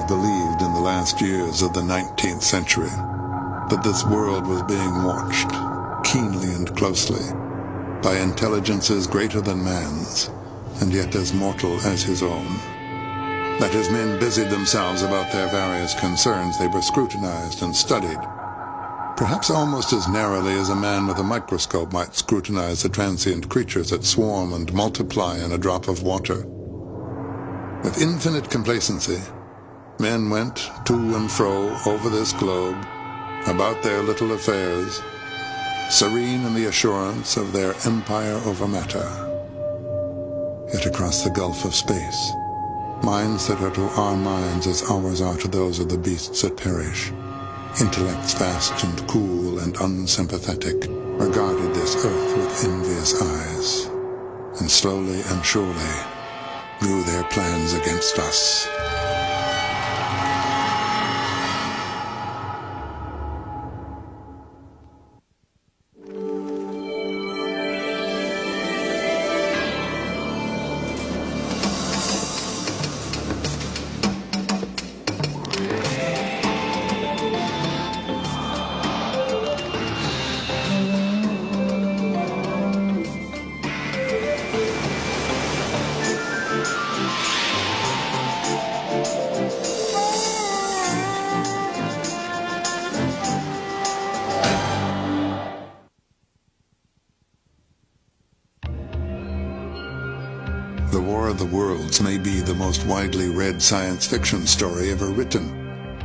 have believed in the last years of the 19th century that this world was being watched keenly and closely by intelligences greater than man's, and yet as mortal as his own. That as men busied themselves about their various concerns, they were scrutinized and studied, perhaps almost as narrowly as a man with a microscope might scrutinize the transient creatures that swarm and multiply in a drop of water. With infinite complacency, men went to and fro over this globe, about their little affairs, serene in the assurance of their empire over matter. Yet across the gulf of space, minds that are to our minds as ours are to those of the beasts that perish, intellects vast and cool and unsympathetic, regarded this earth with envious eyes, and slowly and surely drew their plans against us. The War of the Worlds may be the most widely read science fiction story ever written.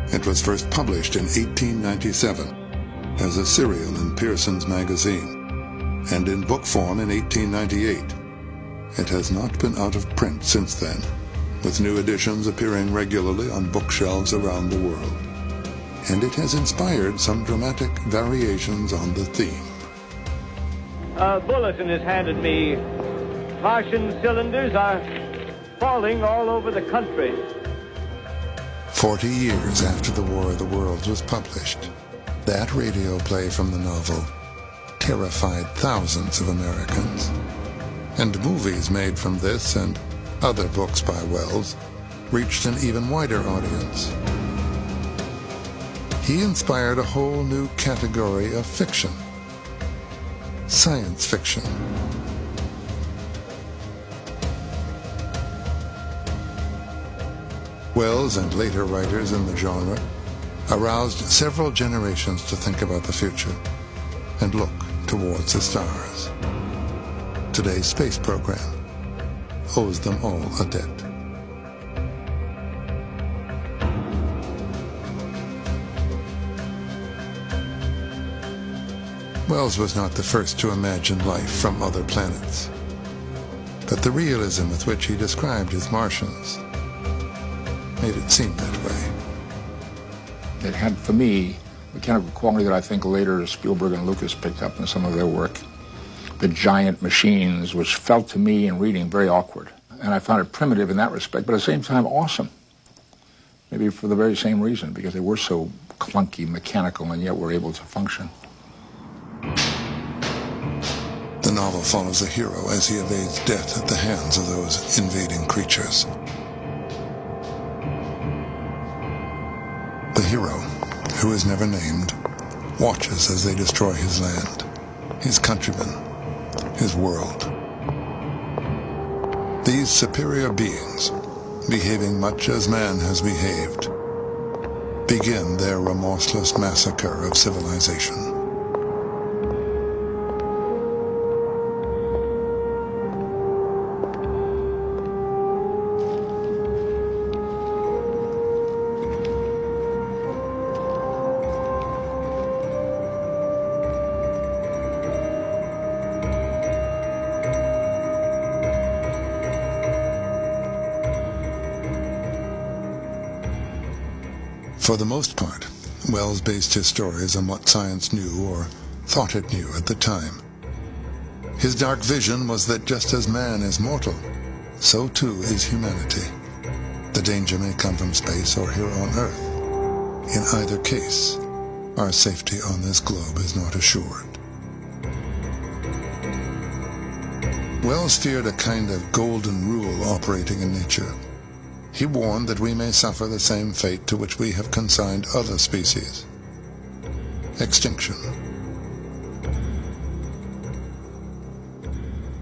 It was first published in 1897 as a serial in Pearson's magazine, and in book form in 1898. It has not been out of print since then, with new editions appearing regularly on bookshelves around the world. And it has inspired some dramatic variations on the theme. A bulletin is handed me. Martian cylinders are falling all over the country. 40 years after The War of the Worlds was published, that radio play from the novel terrified thousands of Americans. And movies made from this and other books by Wells reached an even wider audience. He inspired a whole new category of fiction: science fiction. Wells and later writers in the genre aroused several generations to think about the future and look towards the stars. Today's space program owes them all a debt. Wells was not the first to imagine life from other planets, but the realism with which he described his Martians made it seem that way. It had, for me, the kind of quality that I think later Spielberg and Lucas picked up in some of their work. The giant machines, which felt to me in reading very awkward. And I found it primitive in that respect, but at the same time awesome. Maybe for the very same reason, because they were so clunky, mechanical, and yet were able to function. The novel follows a hero as he evades death at the hands of those invading creatures. The hero, who is never named, watches as they destroy his land, his countrymen, his world. These superior beings, behaving much as man has behaved, begin their remorseless massacre of civilization. For the most part, Wells based his stories on what science knew or thought it knew at the time. His dark vision was that just as man is mortal, so too is humanity. The danger may come from space or here on Earth. In either case, our safety on this globe is not assured. Wells feared a kind of golden rule operating in nature. He warned that we may suffer the same fate to which we have consigned other species: extinction.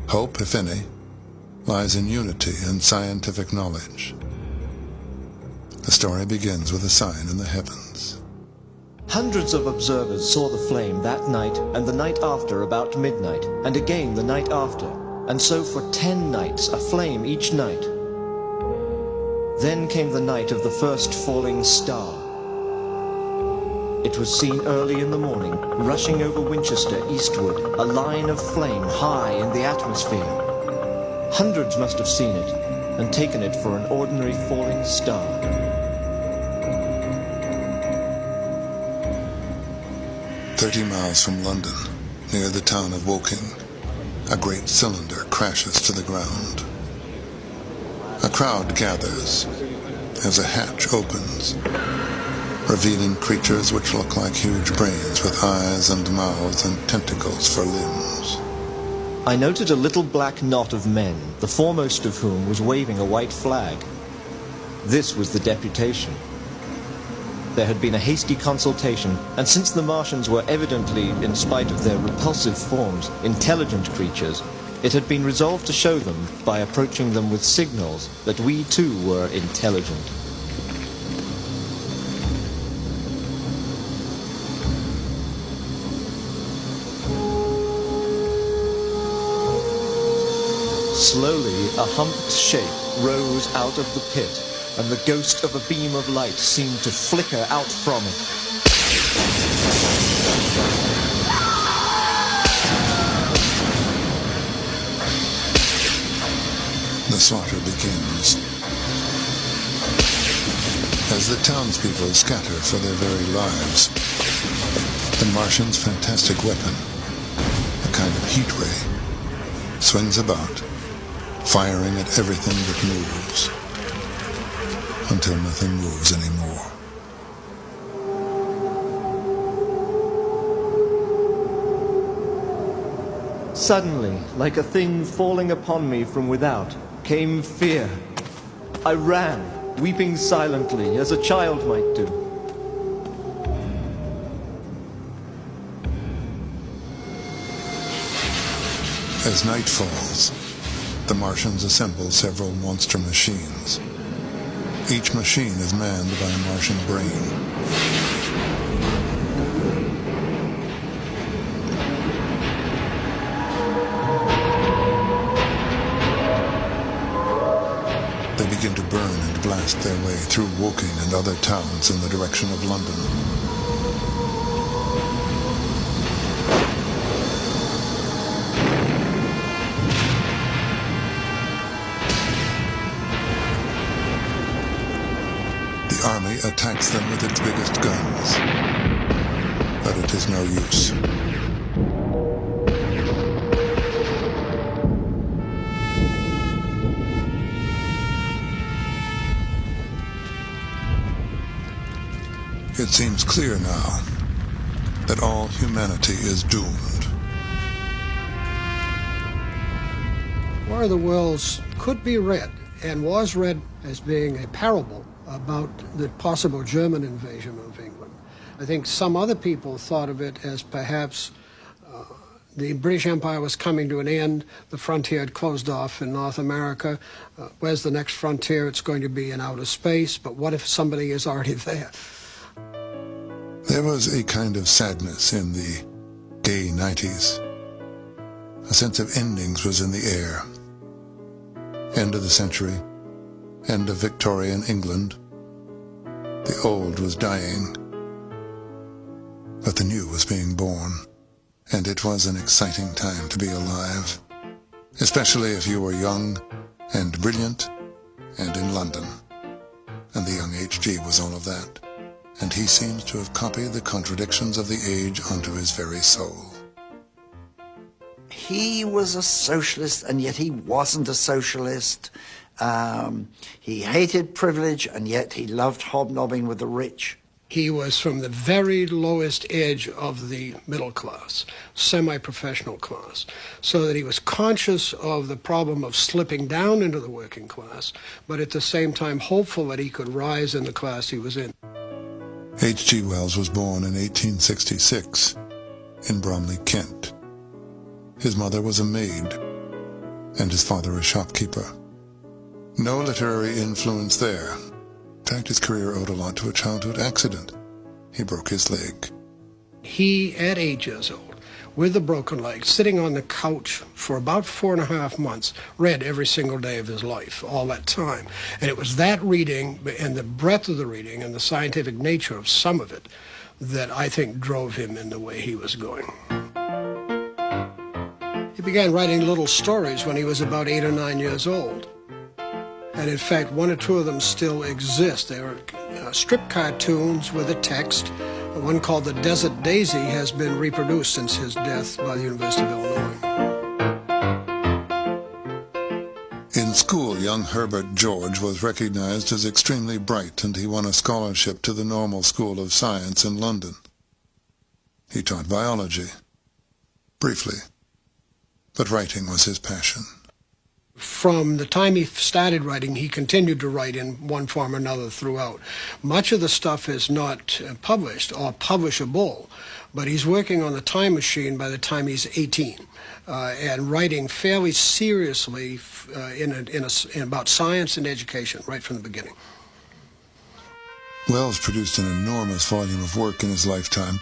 Hope, if any, lies in unity and scientific knowledge. The story begins with a sign in the heavens. Hundreds of observers saw the flame that night and the night after about midnight, and again the night after, and so for 10 nights, a flame each night. Then came the night of the first falling star. It was seen early in the morning, rushing over Winchester eastward, a line of flame high in the atmosphere. Hundreds must have seen it and taken it for an ordinary falling star. "30 miles from London, near the town of Woking, a great cylinder crashes to the ground. A crowd gathers as a hatch opens, revealing creatures which look like huge brains with eyes and mouths and tentacles for limbs. I noted a little black knot of men, the foremost of whom was waving a white flag. This was the deputation. There had been a hasty consultation, and since the Martians were evidently, in spite of their repulsive forms, intelligent creatures, it had been resolved to show them, by approaching them with signals, that we too were intelligent. Slowly, a humped shape rose out of the pit, and the ghost of a beam of light seemed to flicker out from it. The slaughter begins. As the townspeople scatter for their very lives, the Martian's fantastic weapon, a kind of heat ray, swings about, firing at everything that moves, until nothing moves anymore. Suddenly, like a thing falling upon me from without, came fear. I ran, weeping silently, as a child might do. As night falls, the Martians assemble several monster machines. Each machine is manned by a Martian brain. They begin to burn and blast their way through Woking and other towns in the direction of London. The army attacks them with its biggest guns, but it is no use. It seems clear now that all humanity is doomed. War of the Worlds could be read, and was read, as being a parable about the possible German invasion of England. I think some other people thought of it as perhaps the British Empire was coming to an end, the frontier had closed off in North America. Where's the next frontier? It's going to be in outer space, but what if somebody is already there? There was a kind of sadness in the gay 90s. A sense of endings was in the air. End of the century, end of Victorian England. The old was dying, but the new was being born, and it was an exciting time to be alive, especially if you were young and brilliant and in London. And the young H.G. was all of that, and he seems to have copied the contradictions of the age onto his very soul. He was a socialist, and yet he wasn't a socialist. He hated privilege, and yet he loved hobnobbing with the rich. He was from the very lowest edge of the middle class, semi-professional class, so that he was conscious of the problem of slipping down into the working class, but at the same time hopeful that he could rise in the class he was in. H.G. Wells was born in 1866 in Bromley, Kent. His mother was a maid, and his father a shopkeeper. No literary influence there. In fact, his career owed a lot to a childhood accident. He broke his leg. He, at 8 years old, with a broken leg, sitting on the couch for about 4.5 months, read every single day of his life, all that time. And it was that reading and the breadth of the reading and the scientific nature of some of it that I think drove him in the way he was going. He began writing little stories when he was about 8 or 9 years old. And in fact, 1 or 2 of them still exist. They were strip cartoons with a text. One called The Desert Daisy has been reproduced since his death by the University of Illinois. In school, young Herbert George was recognized as extremely bright, and he won a scholarship to the Normal School of Science in London. He taught biology, briefly, but writing was his passion. From the time he started writing, he continued to write in one form or another throughout. Much of the stuff is not published or publishable, but he's working on the time machine by the time he's 18 and writing fairly seriously in about science and education right from the beginning. Wells produced an enormous volume of work in his lifetime.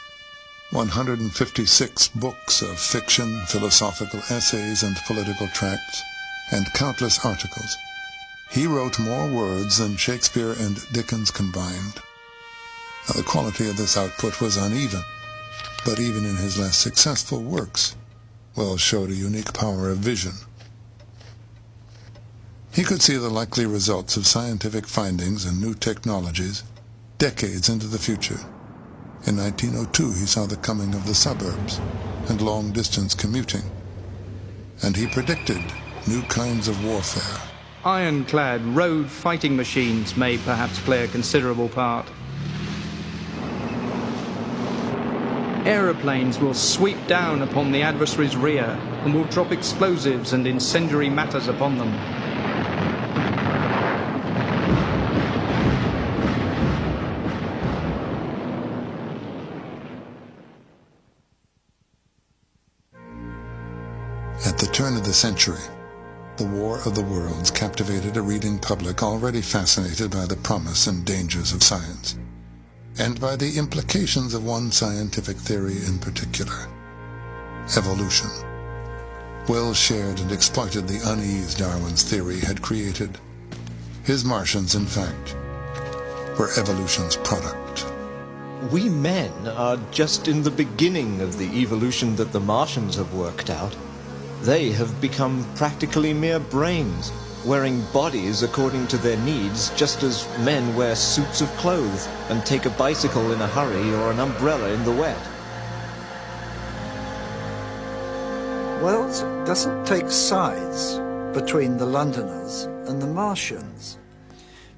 156 books of fiction, philosophical essays, and political tracts, and countless articles. He wrote more words than Shakespeare and Dickens combined. Now, the quality of this output was uneven, but even in his less successful works, Wells showed a unique power of vision. He could see the likely results of scientific findings and new technologies decades into the future. In 1902, he saw the coming of the suburbs and long-distance commuting, and he predicted new kinds of warfare. Ironclad road fighting machines may perhaps play a considerable part. Aeroplanes will sweep down upon the adversary's rear and will drop explosives and incendiary matters upon them. At the turn of the century, The War of the Worlds captivated a reading public already fascinated by the promise and dangers of science, and by the implications of one scientific theory in particular, evolution. Wells shared and exploited the unease Darwin's theory had created. His Martians, in fact, were evolution's product. We men are just in the beginning of the evolution that the Martians have worked out. They have become practically mere brains, wearing bodies according to their needs, just as men wear suits of clothes and take a bicycle in a hurry or an umbrella in the wet. Wells doesn't take sides between the Londoners and the Martians,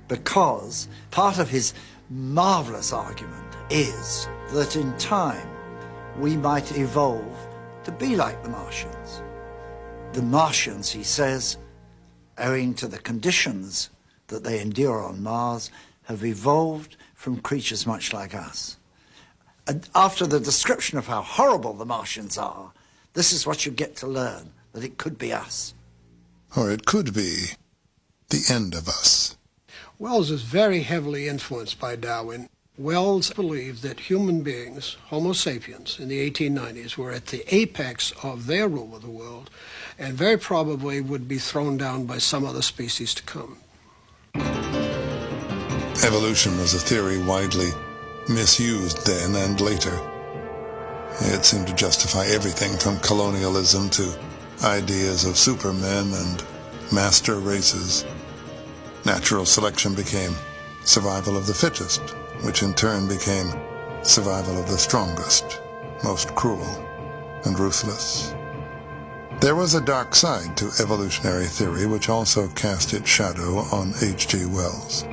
because part of his marvelous argument is that in time we might evolve to be like the Martians. The Martians, he says, owing to the conditions that they endure on Mars, have evolved from creatures much like us. And after the description of how horrible the Martians are, this is what you get to learn, that it could be us. Or it could be the end of us. Wells is very heavily influenced by Darwin. Wells believed that human beings, Homo sapiens, in the 1890s were at the apex of their rule of the world and very probably would be thrown down by some other species to come. Evolution was a theory widely misused then and later. It seemed to justify everything from colonialism to ideas of supermen and master races. Natural selection became survival of the fittest, which in turn became survival of the strongest, most cruel and ruthless. There was a dark side to evolutionary theory which also cast its shadow on H.G. Wells.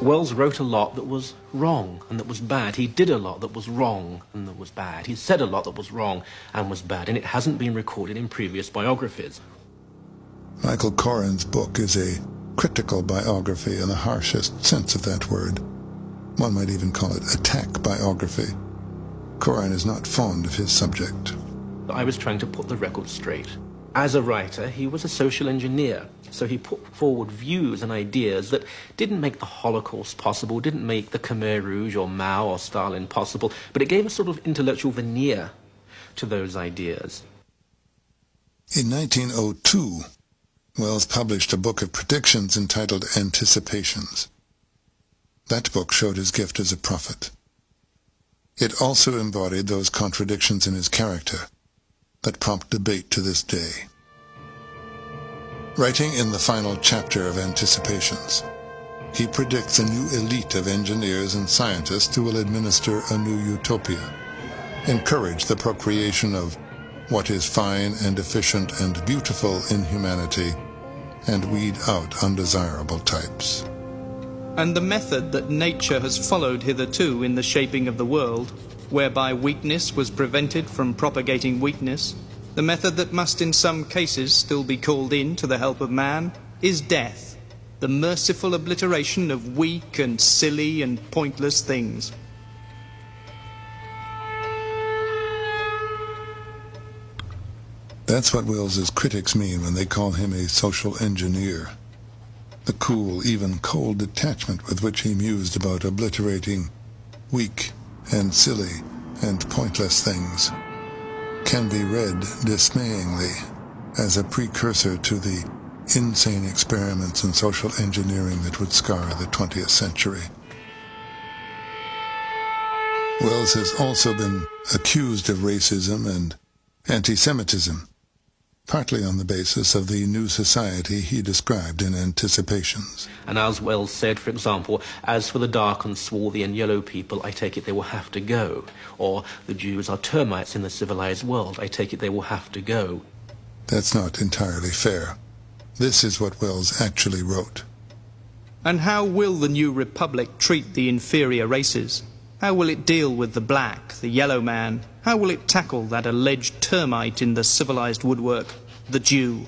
Wells wrote a lot that was wrong and that was bad. He did a lot that was wrong and that was bad. He said a lot that was wrong and was bad, and it hasn't been recorded in previous biographies. Michael Coren's book is a critical biography in the harshest sense of that word. One might even call it attack biography. Coren is not fond of his subject. I was trying to put the record straight. As a writer, he was a social engineer, so he put forward views and ideas that didn't make the Holocaust possible, didn't make the Khmer Rouge or Mao or Stalin possible, but it gave a sort of intellectual veneer to those ideas. In 1902, Wells published a book of predictions entitled Anticipations. That book showed his gift as a prophet. It also embodied those contradictions in his character that prompt debate to this day. Writing in the final chapter of Anticipations, he predicts a new elite of engineers and scientists who will administer a new utopia, encourage the procreation of what is fine and efficient and beautiful in humanity, and weed out undesirable types. And the method that nature has followed hitherto in the shaping of the world, whereby weakness was prevented from propagating weakness, the method that must in some cases still be called in to the help of man, is death, the merciful obliteration of weak and silly and pointless things. That's what Wells's critics mean when they call him a social engineer. The cool, even cold detachment with which he mused about obliterating weak and silly and pointless things can be read dismayingly as a precursor to the insane experiments in social engineering that would scar the 20th century. Wells has also been accused of racism and anti-Semitism, partly on the basis of the new society he described in Anticipations. And as Wells said, for example, as for the dark and swarthy and yellow people, I take it they will have to go. Or the Jews are termites in the civilized world, I take it they will have to go. That's not entirely fair. This is what Wells actually wrote. And how will the new republic treat the inferior races? How will it deal with the black, the yellow man? How will it tackle that alleged termite in the civilized woodwork, the Jew?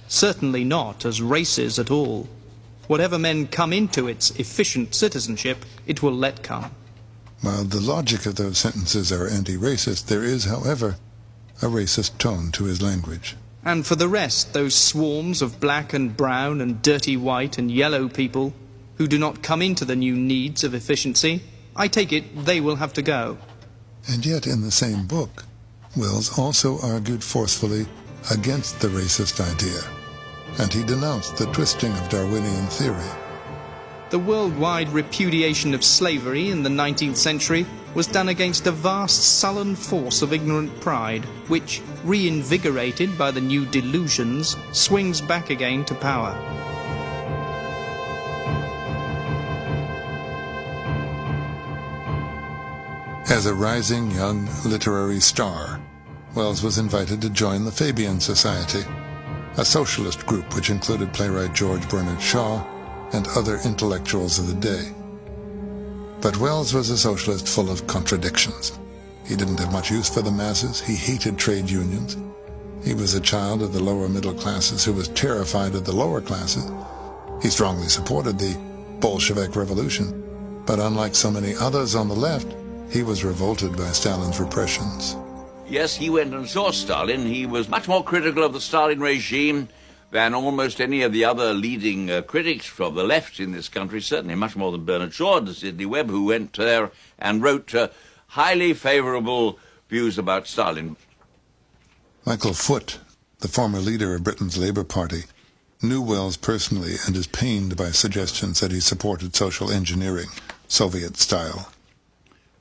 Certainly not as races at all. Whatever men come into its efficient citizenship, it will let come. While the logic of those sentences are anti-racist, there is, however, a racist tone to his language. And for the rest, those swarms of black and brown and dirty white and yellow people who do not come into the new needs of efficiency, I take it they will have to go. And yet, in the same book, Wells also argued forcefully against the racist idea, and he denounced the twisting of Darwinian theory. The worldwide repudiation of slavery in the 19th century was done against a vast sullen force of ignorant pride, which, reinvigorated by the new delusions, swings back again to power. As a rising young literary star, Wells was invited to join the Fabian Society, a socialist group which included playwright George Bernard Shaw and other intellectuals of the day. But Wells was a socialist full of contradictions. He didn't have much use for the masses. He hated trade unions. He was a child of the lower middle classes who was terrified of the lower classes. He strongly supported the Bolshevik Revolution, but unlike so many others on the left, he was revolted by Stalin's repressions. Yes, he went and saw Stalin. He was much more critical of the Stalin regime than almost any of the other leading critics from the left in this country, certainly much more than Bernard Shaw and Sidney Webb, who went there and wrote highly favorable views about Stalin. Michael Foot, the former leader of Britain's Labour Party, knew Wells personally and is pained by suggestions that he supported social engineering, Soviet style.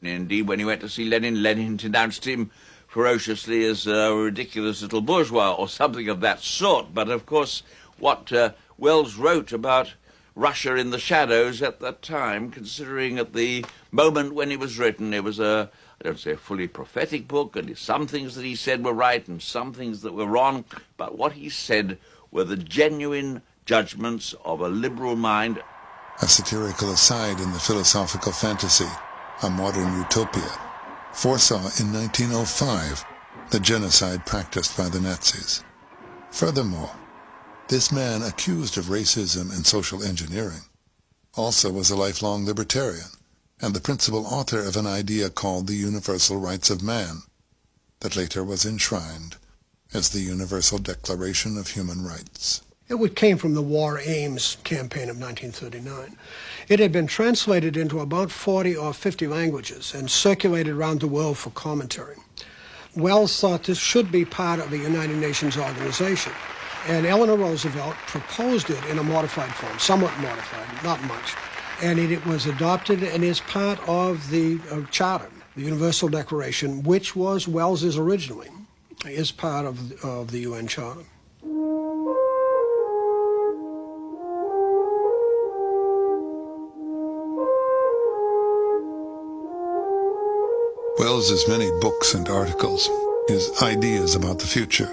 Indeed, when he went to see Lenin, Lenin denounced him ferociously as a ridiculous little bourgeois or something of that sort. But, of course, what Wells wrote about Russia in the shadows at that time, considering at the moment when it was written, it was I don't say a fully prophetic book, and some things that he said were right and some things that were wrong, but what he said were the genuine judgments of a liberal mind. a satirical aside in the philosophical fantasy, A Modern Utopia, foresaw in 1905 the genocide practiced by the Nazis. Furthermore, this man, accused of racism and social engineering, also was a lifelong libertarian and the principal author of an idea called the Universal Rights of Man, that later was enshrined as the Universal Declaration of Human Rights. It came from the War Aims campaign of 1939. It had been translated into about 40 or 50 languages and circulated around the world for commentary. Wells thought this should be part of the United Nations organization, and Eleanor Roosevelt proposed it in a modified form, somewhat modified, not much, and it was adopted and is part of the Charter, the Universal Declaration, which was Wells's originally, is part of the UN Charter. Wells's many books and articles, his ideas about the future,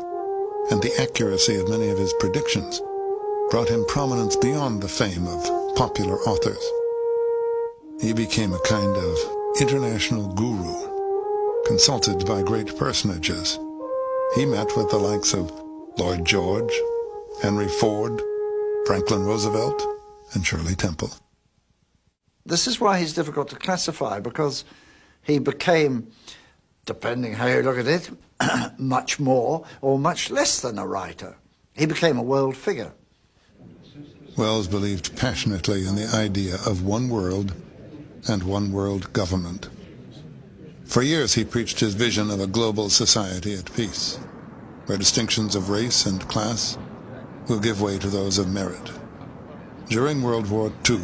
and the accuracy of many of his predictions brought him prominence beyond the fame of popular authors. He became a kind of international guru, consulted by great personages. He met with the likes of Lloyd George, Henry Ford, Franklin Roosevelt, and Shirley Temple. This is why he's difficult to classify, because he became, depending how you look at it, much more or much less than a writer. He became a world figure. Wells believed passionately in the idea of one world and one world government. For years he preached his vision of a global society at peace, where distinctions of race and class will give way to those of merit. During World War II,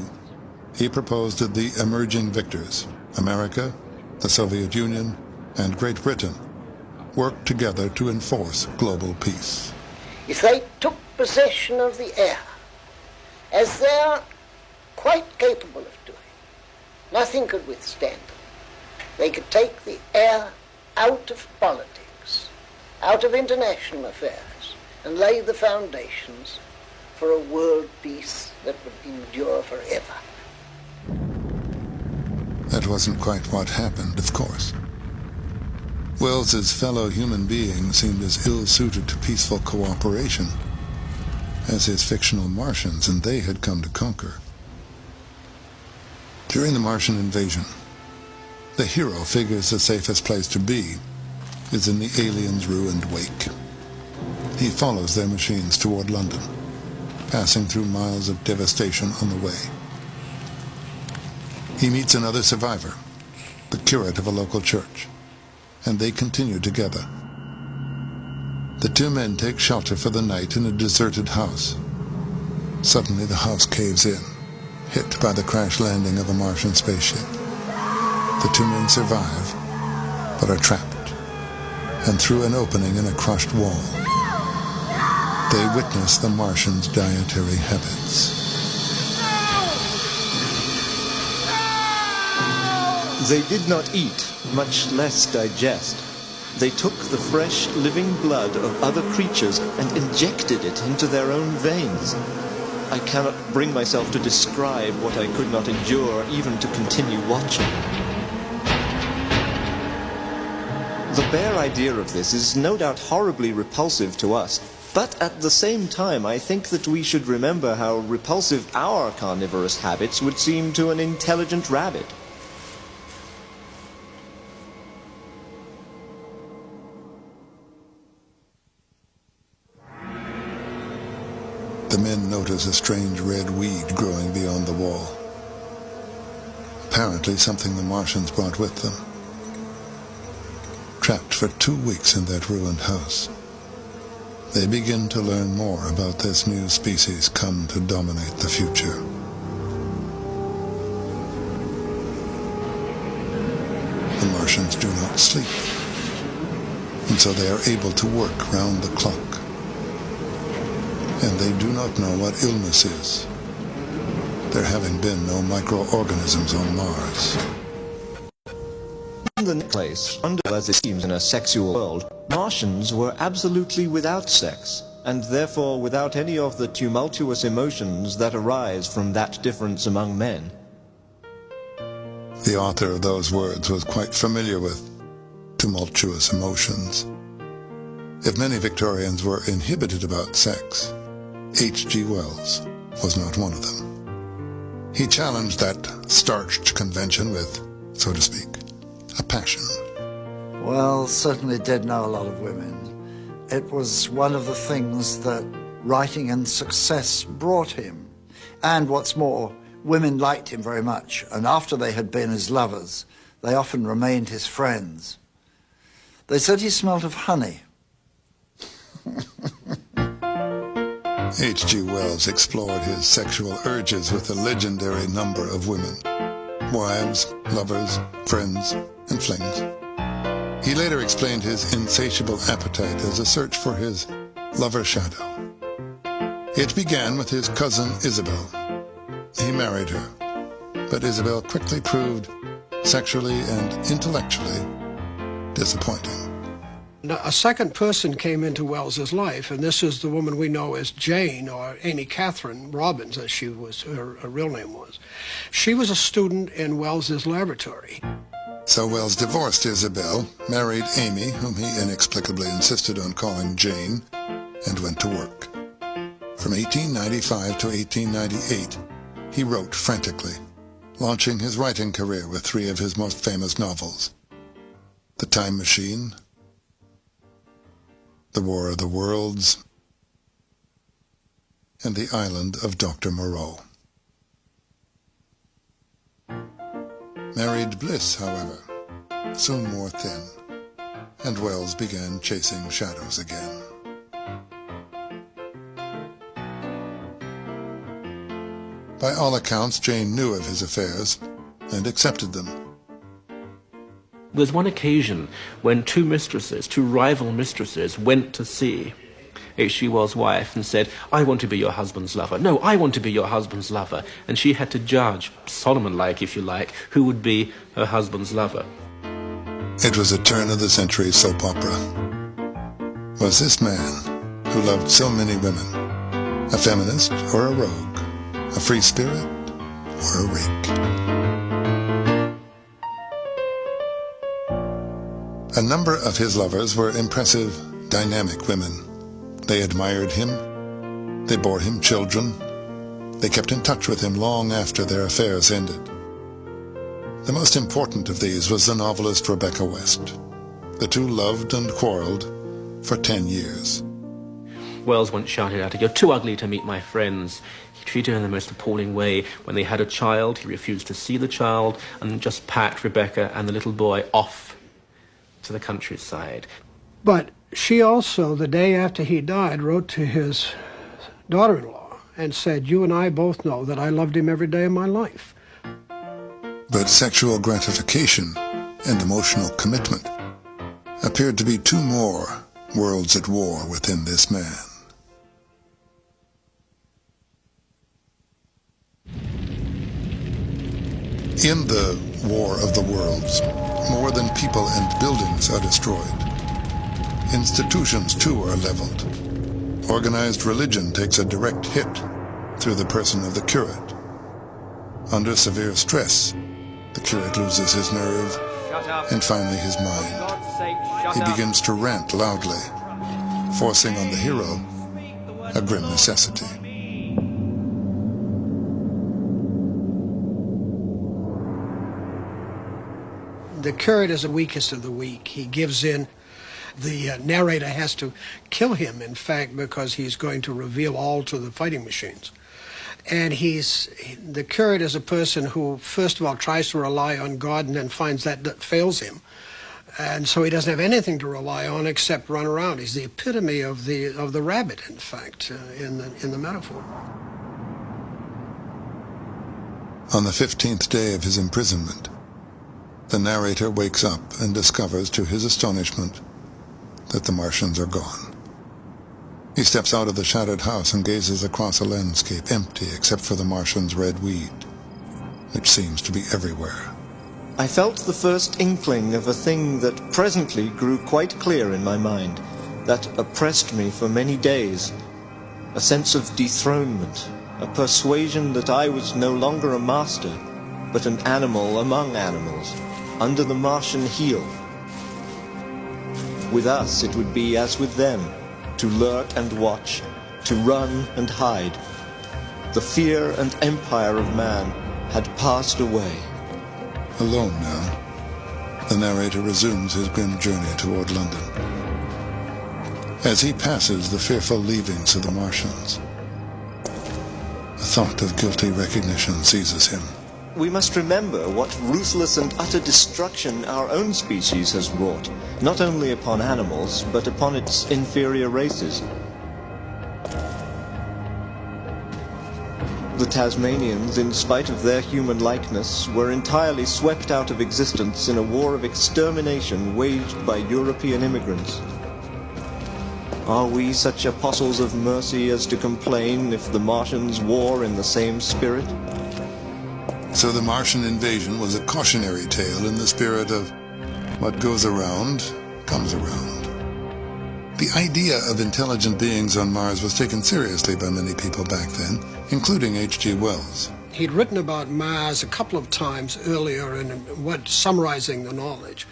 he proposed that the emerging victors, America, the Soviet Union, and Great Britain, work together to enforce global peace. If they took possession of the air, as they are quite capable of doing, nothing could withstand them. They could take the air out of politics, out of international affairs, and lay the foundations for a world peace that would endure forever. That wasn't quite what happened, of course. Wells's fellow human beings seemed as ill-suited to peaceful cooperation as his fictional Martians, and they had come to conquer. During the Martian invasion, the hero figures the safest place to be is in the aliens' ruined wake. He follows their machines toward London, passing through miles of devastation on the way. He meets another survivor, the curate of a local church, and they continue together. The two men take shelter for the night in a deserted house. Suddenly the house caves in, hit by the crash landing of a Martian spaceship. The two men survive, but are trapped, and through an opening in a crushed wall, they witness the Martians' dietary habits. They did not eat, much less digest. They took the fresh, living blood of other creatures and injected it into their own veins. I cannot bring myself to describe what I could not endure, even to continue watching. The bare idea of this is no doubt horribly repulsive to us, but at the same time I think that we should remember how repulsive our carnivorous habits would seem to an intelligent rabbit. The men notice a strange red weed growing beyond the wall. Apparently something the Martians brought with them. Trapped for 2 weeks in that ruined house, they begin to learn more about this new species come to dominate the future. The Martians do not sleep, and so they are able to work round the clock. And they do not know what illness is, there having been no microorganisms on Mars. In the next place, under as it seems in a sexual world, Martians were absolutely without sex. and therefore without any of the tumultuous emotions that arise from that difference among men. The author of those words was quite familiar with tumultuous emotions. If many Victorians were inhibited about sex, H.G. Wells was not one of them. He challenged that starched convention with, so to speak, a passion. Wells certainly did know a lot of women. It was one of the things that writing and success brought him. And what's more, women liked him very much, and after they had been his lovers, they often remained his friends. They said he smelt of honey. H.G. Wells explored his sexual urges with a legendary number of women. Wives, lovers, friends, and flings. He later explained his insatiable appetite as a search for his lover shadow. It began with his cousin Isabel. He married her, but Isabel quickly proved sexually and intellectually disappointing. A second person came into Wells's life, and this is the woman we know as Jane, or Amy Catherine Robbins, as she was, her real name was. She was a student in Wells's laboratory. So Wells divorced Isabel, married Amy, whom he inexplicably insisted on calling Jane, and went to work. From 1895 to 1898, he wrote frantically, launching his writing career with 3 of his most famous novels: The Time Machine, The War of the Worlds, and The Island of Dr. Moreau. Married bliss, however, soon wore thin, and Wells began chasing shadows again. By all accounts, Jane knew of his affairs and accepted them. There's one occasion when 2 mistresses, 2 rival mistresses, went to see H.G. Wells' wife and said, "I want to be your husband's lover. No, I want to be your husband's lover." And she had to judge, Solomon-like if you like, who would be her husband's lover. It was a turn-of-the-century soap opera. Was this man, who loved so many women, a feminist or a rogue, a free spirit or a rake? A number of his lovers were impressive, dynamic women. They admired him. They bore him children. They kept in touch with him long after their affairs ended. The most important of these was the novelist Rebecca West. The 2 loved and quarreled for 10 years. Wells once shouted out, "You're too ugly to meet my friends." He treated her in the most appalling way. When they had a child, he refused to see the child and just packed Rebecca and the little boy off to the countryside. But she also, the day after he died, wrote to his daughter-in-law and said, "You and I both know that I loved him every day of my life." But sexual gratification and emotional commitment appeared to be 2 more worlds at war within this man. In the War of the Worlds, more than people and buildings are destroyed. Institutions, too, are leveled. Organized religion takes a direct hit through the person of the curate. Under severe stress, the curate loses his nerve and finally his mind. He begins to rant loudly, forcing on the hero a grim necessity. The curate is the weakest of the weak. He gives in. The narrator has to kill him, in fact, because he's going to reveal all to the fighting machines. And the curate is a person who, first of all, tries to rely on God and then finds that fails him. And so he doesn't have anything to rely on except run around. He's the epitome of the rabbit, in fact, in the metaphor. On the 15th day of his imprisonment, the narrator wakes up and discovers, to his astonishment, that the Martians are gone. He steps out of the shattered house and gazes across a landscape empty except for the Martians' red weed, which seems to be everywhere. I felt the first inkling of a thing that presently grew quite clear in my mind. that oppressed me for many days, a sense of dethronement, a persuasion that I was no longer a master, but an animal among animals, under the Martian heel. With us it would be as with them, to lurk and watch, to run and hide. The fear and empire of man had passed away. Alone now, the narrator resumes his grim journey toward London. As he passes the fearful leavings of the Martians, a thought of guilty recognition seizes him. We must remember what ruthless and utter destruction our own species has wrought, not only upon animals, but upon its inferior races. The Tasmanians, in spite of their human likeness, were entirely swept out of existence in a war of extermination waged by European immigrants. Are we such apostles of mercy as to complain if the Martians war in the same spirit? So the Martian invasion was a cautionary tale in the spirit of what goes around comes around. The idea of intelligent beings on Mars was taken seriously by many people back then, including H.G. Wells. He'd written about Mars a couple of times earlier summarizing the knowledge.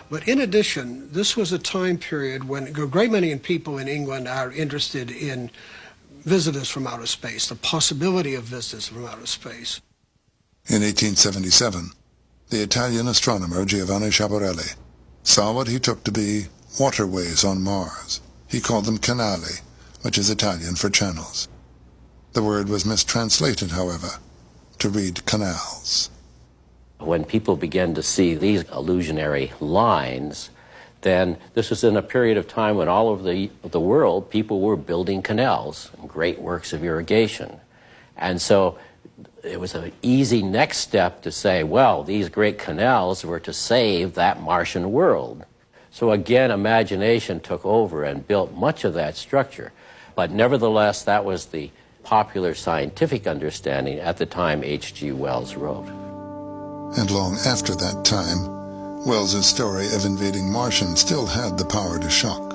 But in addition, this was a time period when a great many people in England are interested in visitors from outer space, the possibility of visitors from outer space. In 1877, the Italian astronomer Giovanni Schiaparelli saw what he took to be waterways on Mars. He called them canali, which is Italian for channels. The word was mistranslated, however, to read canals. When people began to see these illusionary lines, then this was in a period of time when all over the world people were building canals and great works of irrigation. And so it was an easy next step to say, well, these great canals were to save that Martian world. So again, imagination took over and built much of that structure. But nevertheless, that was the popular scientific understanding at the time H.G. Wells wrote. And long after that time, Wells's story of invading Martians still had the power to shock.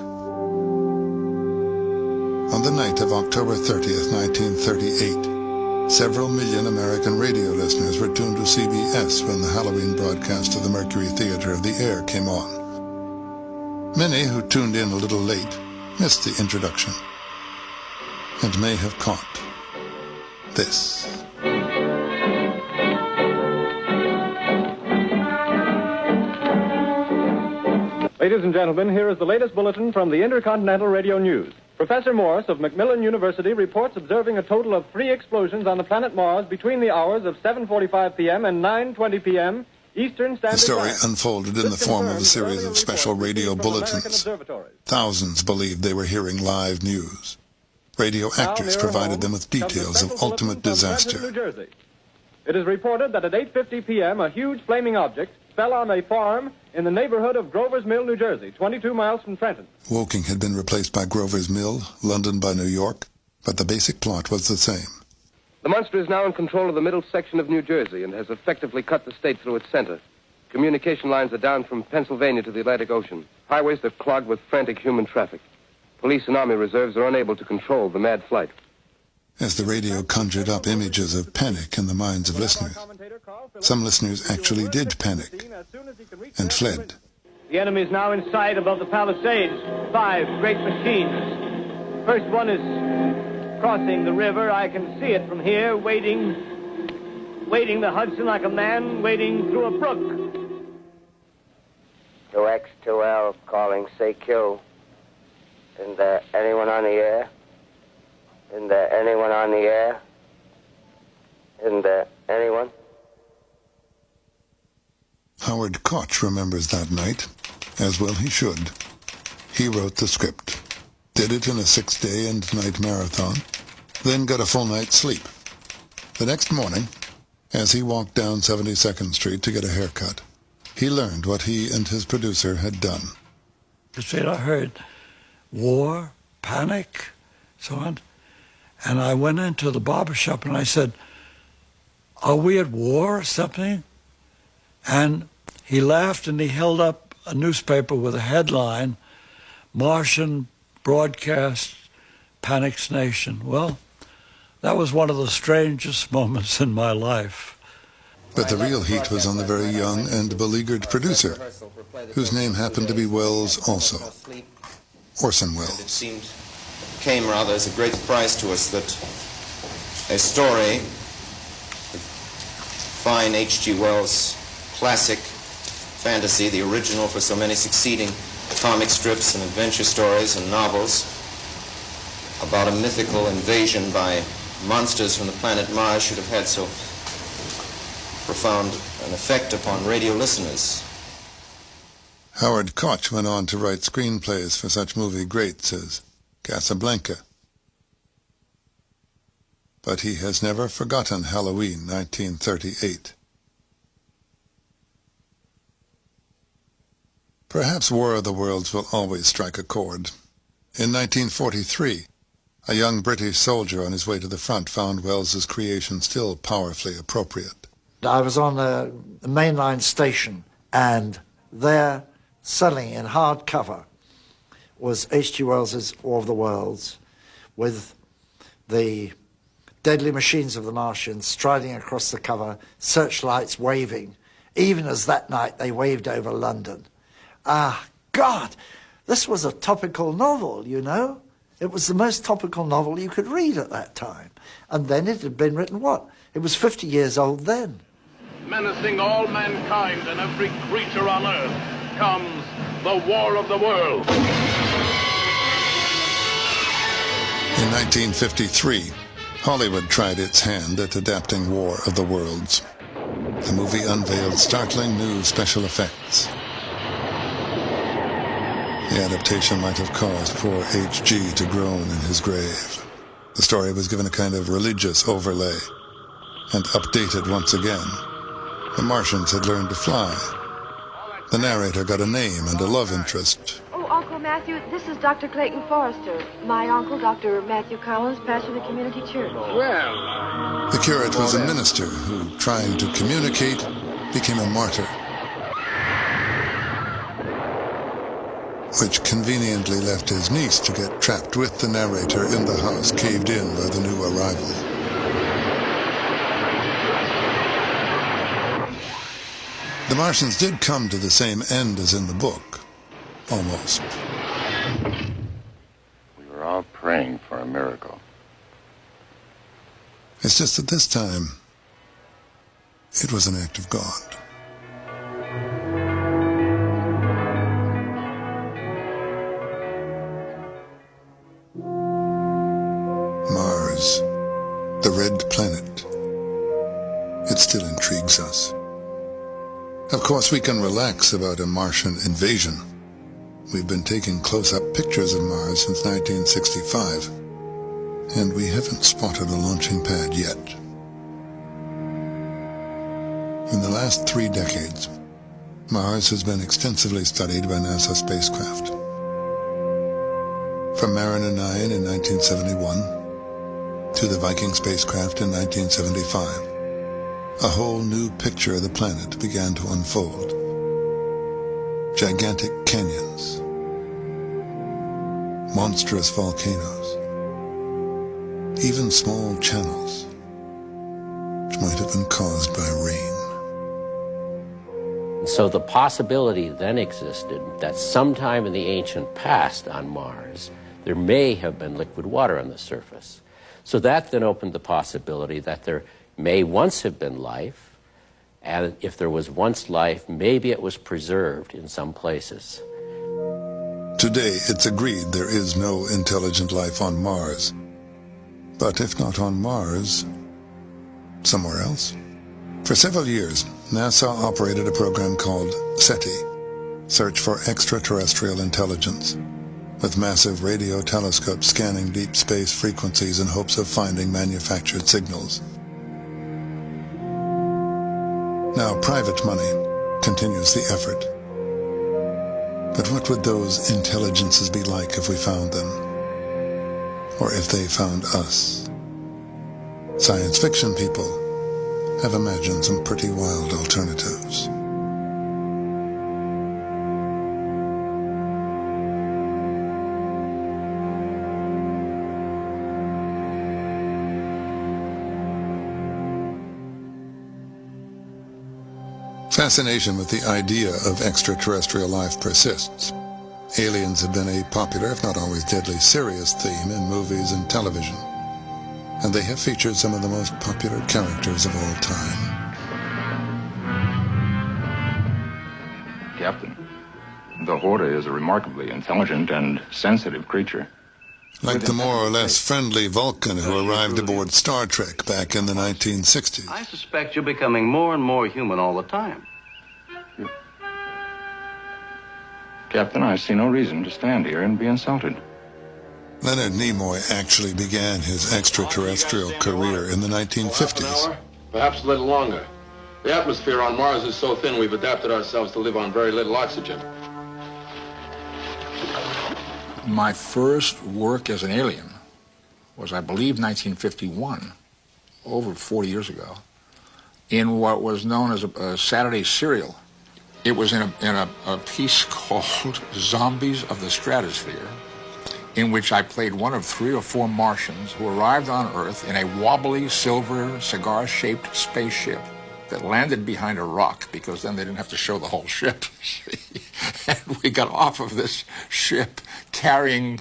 On the night of October 30th, 1938, several million American radio listeners were tuned to CBS when the Halloween broadcast of the Mercury Theater of the Air came on. Many who tuned in a little late missed the introduction and may have caught this. Ladies and gentlemen, here is the latest bulletin from the Intercontinental Radio News. Professor Morse of Macmillan University reports observing a total of 3 explosions on the planet Mars between the hours of 7:45 p.m. and 9:20 p.m. Eastern Standard Time. The story unfolded in the form of a series of special radio bulletins. Thousands believed they were hearing live news. Radio actors provided them with details of ultimate disaster. It is reported that at 8:50 p.m. a huge flaming object fell on a farm in the neighborhood of Grover's Mill, New Jersey, 22 miles from Trenton. Woking had been replaced by Grover's Mill, London by New York, but the basic plot was the same. The monster is now in control of the middle section of New Jersey and has effectively cut the state through its center. Communication lines are down from Pennsylvania to the Atlantic Ocean. Highways are clogged with frantic human traffic. Police and army reserves are unable to control the mad flight. As the radio conjured up images of panic in the minds of listeners, some listeners actually did panic and fled. The enemy is now in sight above the Palisades. 5 great machines. First one is crossing the river. I can see it from here, wading the Hudson like a man wading through a brook. To X2L calling CQ. Isn't there anyone on the air? Isn't there anyone on the air? Isn't there anyone? Howard Koch remembers that night, as well he should. He wrote the script, did it in a 6-day and night marathon, then got a full night's sleep. The next morning, as he walked down 72nd Street to get a haircut, he learned what he and his producer had done. I heard war, panic, so on. And I went into the barber shop and I said, "Are we at war or something?" And he laughed and he held up a newspaper with a headline, "Martian broadcast Panic's Nation. Well, that was one of the strangest moments in my life. But the real heat was on the very young and beleaguered producer, whose name happened to be Welles also, Orson Welles. It came rather as a great surprise to us that a story, fine H.G. Wells classic fantasy, the original for so many succeeding comic strips and adventure stories and novels, about a mythical invasion by monsters from the planet Mars, should have had so profound an effect upon radio listeners. Howard Koch went on to write screenplays for such movie greats as Casablanca. But he has never forgotten Halloween 1938. Perhaps War of the Worlds will always strike a chord. In 1943, a young British soldier on his way to the front found Wells's creation still powerfully appropriate. I was on a mainline station, and there, selling in hardcover, was H.G. Wells's War of the Worlds, with the deadly machines of the Martians striding across the cover, searchlights waving, even as that night they waved over London. Ah, God, this was a topical novel, you know. It was the most topical novel you could read at that time. And then it had been written, what? It was 50 years old then. Menacing all mankind and every creature on earth comes the War of the Worlds. In 1953, Hollywood tried its hand at adapting War of the Worlds. The movie unveiled startling new special effects. The adaptation might have caused poor H.G. to groan in his grave. The story was given a kind of religious overlay and updated once again. The Martians had learned to fly. The narrator got a name and a love interest. Oh, Uncle Matthew, this is Dr. Clayton Forrester. My uncle, Dr. Matthew Collins, pastor of the community church. Well... The curate was a minister who, trying to communicate, became a martyr, which conveniently left his niece to get trapped with the narrator in the house caved in by the new arrival. The Martians did come to the same end as in the book, almost. We were all praying for a miracle. It's just that this time, it was an act of God. Mars, the red planet. It still intrigues us. Of course, we can relax about a Martian invasion. We've been taking close-up pictures of Mars since 1965, and we haven't spotted a launching pad yet. In the last 3 decades, Mars has been extensively studied by NASA spacecraft. From Mariner 9 in 1971 to the Viking spacecraft in 1975, a whole new picture of the planet began to unfold. Gigantic canyons, monstrous volcanoes, even small channels, which might have been caused by rain. So the possibility then existed that sometime in the ancient past on Mars, there may have been liquid water on the surface. So that then opened the possibility that there may once have been life, and if there was once life, maybe it was preserved in some places. Today, it's agreed there is no intelligent life on Mars. But if not on Mars, somewhere else? For several years, NASA operated a program called SETI, Search for Extraterrestrial Intelligence, with massive radio telescopes scanning deep space frequencies in hopes of finding manufactured signals. Now, private money continues the effort. But what would those intelligences be like if we found them? Or if they found us? Science fiction people have imagined some pretty wild alternatives. Fascination with the idea of extraterrestrial life persists. Aliens have been a popular, if not always deadly serious, theme in movies and television, and they have featured some of the most popular characters of all time. Captain, the Horde is a remarkably intelligent and sensitive creature. Like the more or less friendly Vulcan who arrived aboard Star Trek back in the 1960s. I suspect you're becoming more and more human all the time. Captain, I see no reason to stand here and be insulted. Leonard Nimoy actually began his extraterrestrial career in the 1950s. Perhaps a little longer. The atmosphere on Mars is so thin we've adapted ourselves to live on very little oxygen. My first work as an alien was, I believe, 1951, over 40 years ago, in what was known as a Saturday serial. It was in a piece called Zombies of the Stratosphere, in which I played one of 3 or 4 Martians who arrived on Earth in a wobbly silver cigar-shaped spaceship that landed behind a rock, because then they didn't have to show the whole ship. And we got off of this ship carrying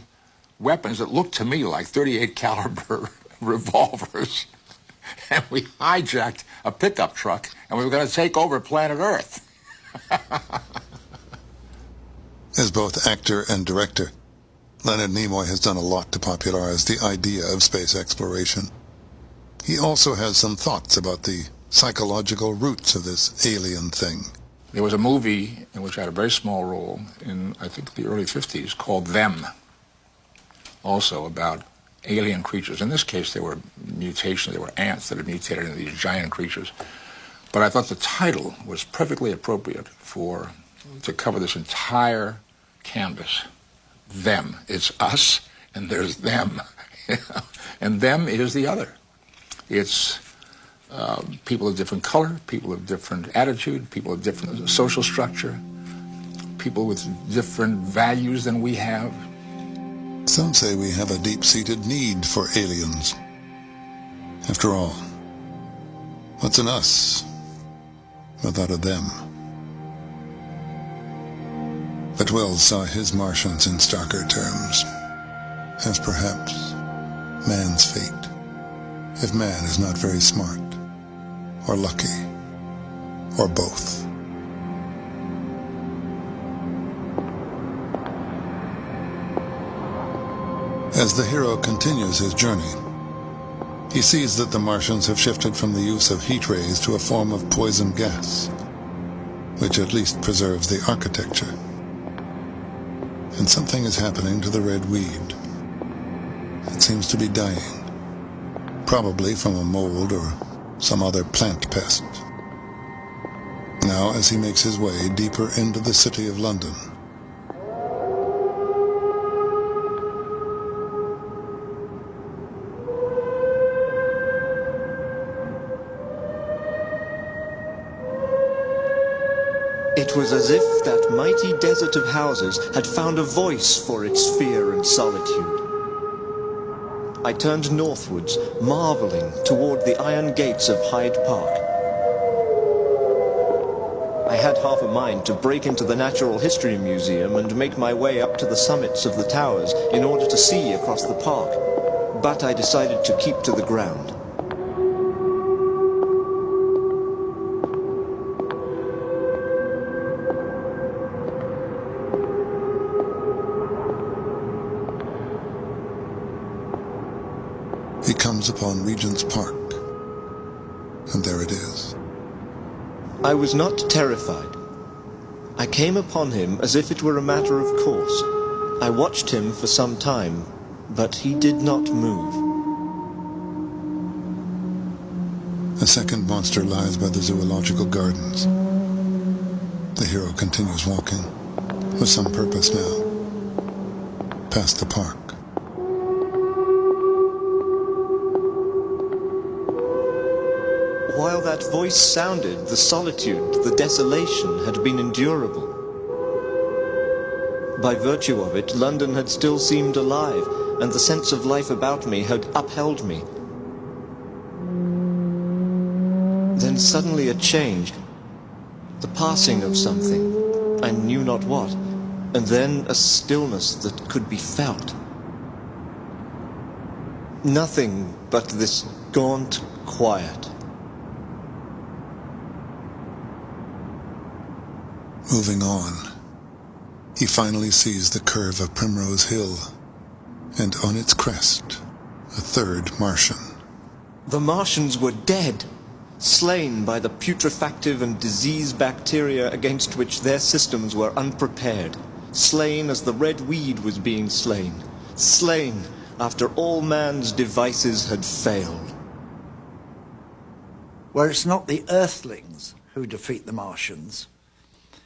weapons that looked to me like 38 caliber revolvers. And we hijacked a pickup truck, and we were going to take over planet Earth. As both actor and director, Leonard Nimoy has done a lot to popularize the idea of space exploration. He also has some thoughts about the psychological roots of this alien thing. There was a movie in which I had a very small role in, I think, the early 50s called Them, also about alien creatures. In this case, they were mutations. They were ants that had mutated into these giant creatures. But I thought the title was perfectly appropriate to cover this entire canvas. Them. It's us, and there's them. And them is the other. It's people of different color, people of different attitude, people of different social structure, people with different values than we have. Some say we have a deep-seated need for aliens. After all, what's an us without a them? But Wells saw his Martians in starker terms, as perhaps man's fate, if man is not very smart, or lucky, or both. As the hero continues his journey, he sees that the Martians have shifted from the use of heat rays to a form of poison gas, which at least preserves the architecture. And something is happening to the red weed. It seems to be dying, probably from a mold or some other plant pest. Now, as he makes his way deeper into the city of London, it was as if that mighty desert of houses had found a voice for its fear and solitude. I turned northwards, marveling toward the iron gates of Hyde Park. I had half a mind to break into the Natural History Museum and make my way up to the summits of the towers in order to see across the park, but I decided to keep to the ground. he comes upon Regent's Park, and there it is. I was not terrified. I came upon him as if it were a matter of course. I watched him for some time, but he did not move. A second monster lies by the zoological gardens. The hero continues walking, with some purpose now, past the park. While that voice sounded, the solitude, the desolation had been endurable. By virtue of it, London had still seemed alive, and the sense of life about me had upheld me. Then suddenly a change. the passing of something, I knew not what, and then a stillness that could be felt. Nothing but this gaunt quiet. Moving on, he finally sees the curve of Primrose Hill, and on its crest, a third Martian. The Martians were dead, slain by the putrefactive and disease bacteria against which their systems were unprepared, slain as the red weed was being slain, slain after all man's devices had failed. Where it's not the Earthlings who defeat the Martians,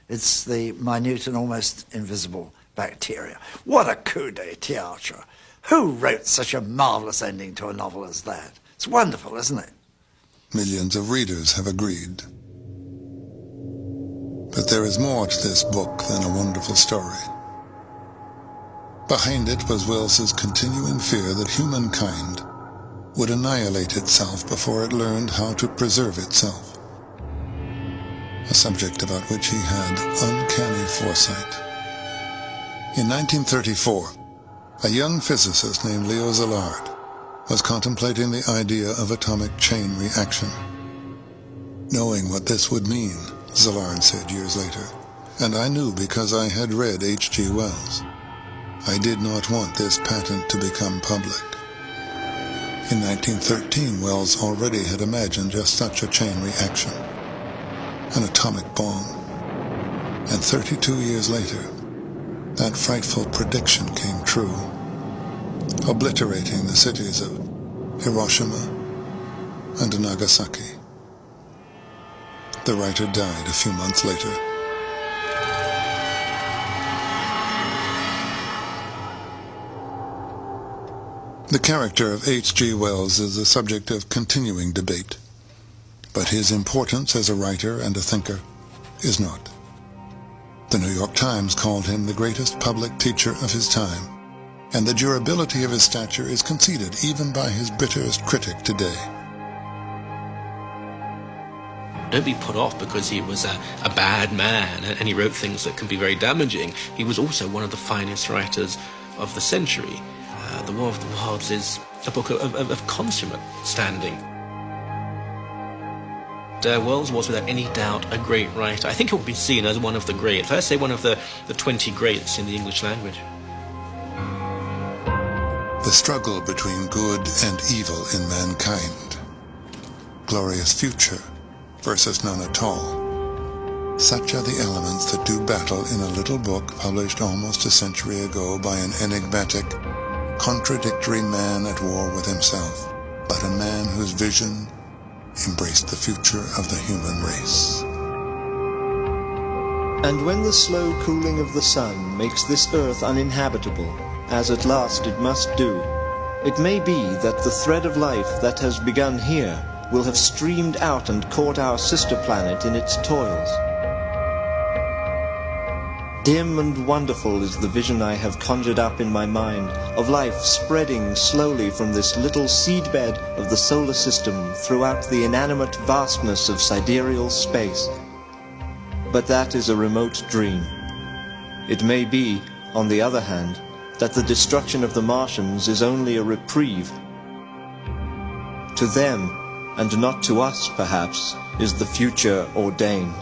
it's the minute and almost invisible bacteria. What a coup de théâtre! Who wrote such a marvellous ending to a novel as that? It's wonderful, isn't it? Millions of readers have agreed. But there is more to this book than a wonderful story. Behind it was Wells's continuing fear that humankind would annihilate itself before it learned how to preserve itself, a subject about which he had uncanny foresight. In 1934, a young physicist named Leo Szilard was contemplating the idea of atomic chain reaction. Knowing what this would mean, Szilard said years later, and I knew because I had read H.G. Wells, I did not want this patent to become public. In 1913, Wells already had imagined just such a chain reaction, an atomic bomb. And 32 years later, that frightful prediction came true, obliterating the cities of Hiroshima and Nagasaki. The writer died a few months later. The character of H.G. Wells is the subject of continuing debate, but his importance as a writer and a thinker is not. The New York Times called him the greatest public teacher of his time, and the durability of his stature is conceded even by his bitterest critic today. Don't be put off because he was a bad man and he wrote things that can be very damaging. He was also one of the finest writers of the century. The War of the Worlds is a book of consummate standing. Wells was without any doubt a great writer. I think he would be seen as one of the greats. I'd say one of the 20 greats in the English language. The struggle between good and evil in mankind. Glorious future versus none at all. Such are the elements that do battle in a little book published almost a century ago by an enigmatic, contradictory man at war with himself, but a man whose vision embraced the future of the human race. And when the slow cooling of the sun makes this earth uninhabitable, as at last it must do, it may be that the thread of life that has begun here will have streamed out and caught our sister planet in its toils. Dim and wonderful is the vision I have conjured up in my mind of life spreading slowly from this little seedbed of the solar system throughout the inanimate vastness of sidereal space. But that is a remote dream. It may be, on the other hand, that the destruction of the Martians is only a reprieve. To them, and not to us, perhaps, is the future ordained.